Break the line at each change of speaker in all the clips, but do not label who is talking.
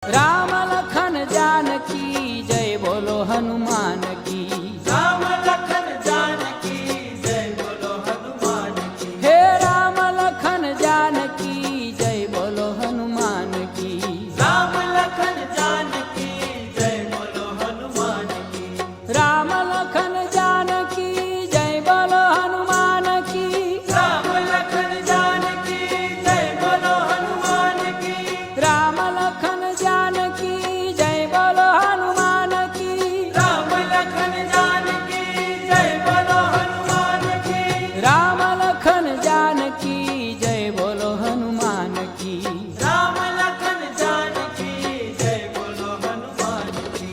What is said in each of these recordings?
राम लखन जानकी जय बोलो हनुमान की।
राम लखन जानकी जय बोलो हनुमान की।
हे राम लखन जानकी जय बोलो हनुमान की।
राम लखन जानकी जय बोलो हनुमान की।
राम लखन जानकी जय बोलो हनुमान की।
राम लखन जानकी जय बोलो हनुमान की।
राम लखन जानकी जय बोलो हनुमान की।
राम लखन जानकी जय बोलो हनुमान की।
राम लखन जानकी जय बोलो हनुमान की।
राम लखन जानकी जय बोलो हनुमान की।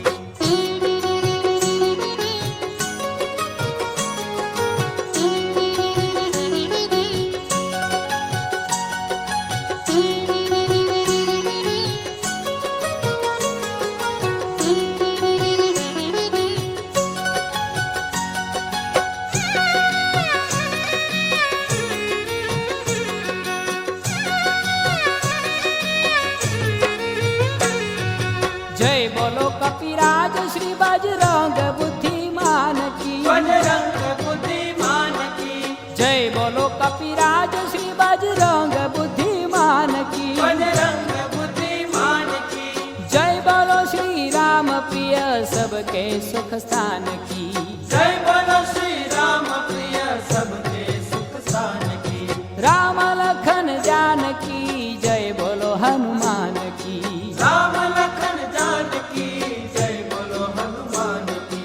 जय बोलो कपिराज श्री बजरंग बुद्धिमान की।
बजरंग बुद्धिमान की।
जय बोलो कपिराज श्री बजरंग बुद्धिमान की।
बजरंग बुद्धिमान की।
जय बोलो श्री राम प्रिय सबके सुख स्थान की।
जय बोलो श्री राम प्रिय सबके सुख स्थान की।
राम लखन जानकी जय बोलो हनुमान की।
राम लखन जानकी जय बोलो हनुमान की।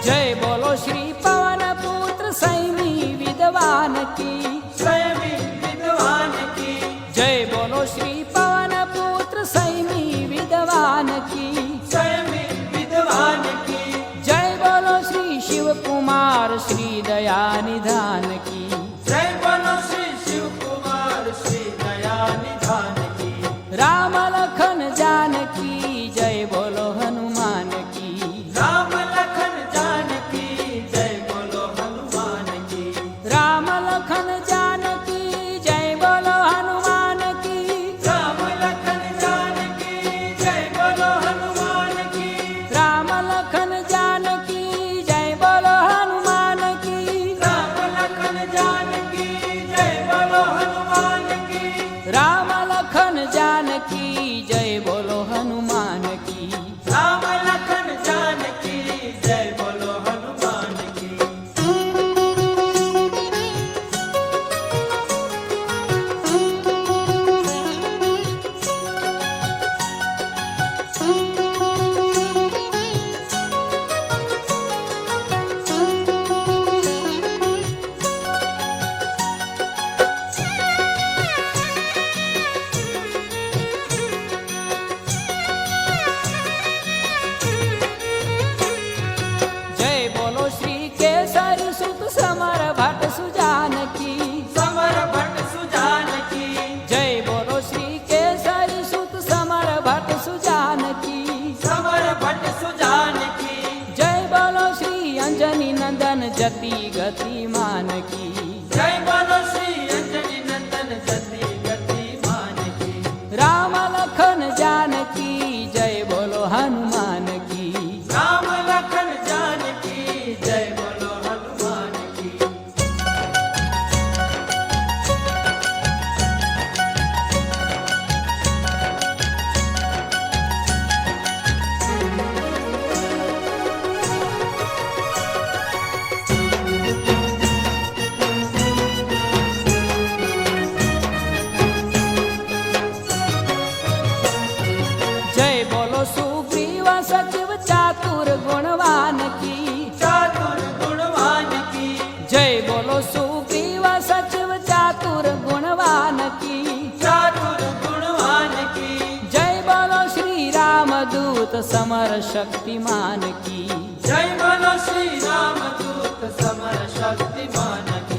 जय बोलो श्री पवन पुत्र सैनी विद्वान की।
स्वयं विद्वान की।
जय बोलो श्री पवन पुत्र सैनी विद्वान की।
स्वयं विद्वान की।
जय बोलो श्री शिव कुमार श्री दया निधान की।
जय बोलो श्री शिव कुमार श्री दया निधान की।
राम लखन जानकी जय बोलो हनुमान की।
राम लखन जानकी जय बोलो हनुमान की।
राम लखन जानकी जय बोलो हनुमान की।
राम लखन जानकी जय बोलो हनुमान की।
राम लखन जानकी जय बोलो हनुमान की।
राम लखन जानकी जय बोलो हनुमान की।
राम लखन जानकी जय बोलो हनुमान की।
राम लखन जानकी जय बोलो हनुमान की।
जय बोलो श्री केसरी सुत समर भट्ट सुजान की।
समर भट्ट सुजान की।
जय बोलो श्री केसरी सुत समर भट्ट सुजान की।
समर भट्ट सुजान की।
जय बोलो श्री अंजनी नंदन जति गतिमान की।
जय बोलो श्री अंजनी नंदन जति गतिमान की।
राम लखन जानकी जय बोलो हनुमान की।
राम लखन जानकी जय बोलो हनुमान की।
जय बोलो सुग्रीव सचिव चातुर गुणवान की।
चातुर गुणवान की।
जय बोलो सुग्रीव सचिव चातुर गुणवान की।
चातुर गुणवान की।
जय बोलो श्री राम दूत समर शक्तिमान की।
जय बोलो श्री राम दूत समर शक्तिमान की।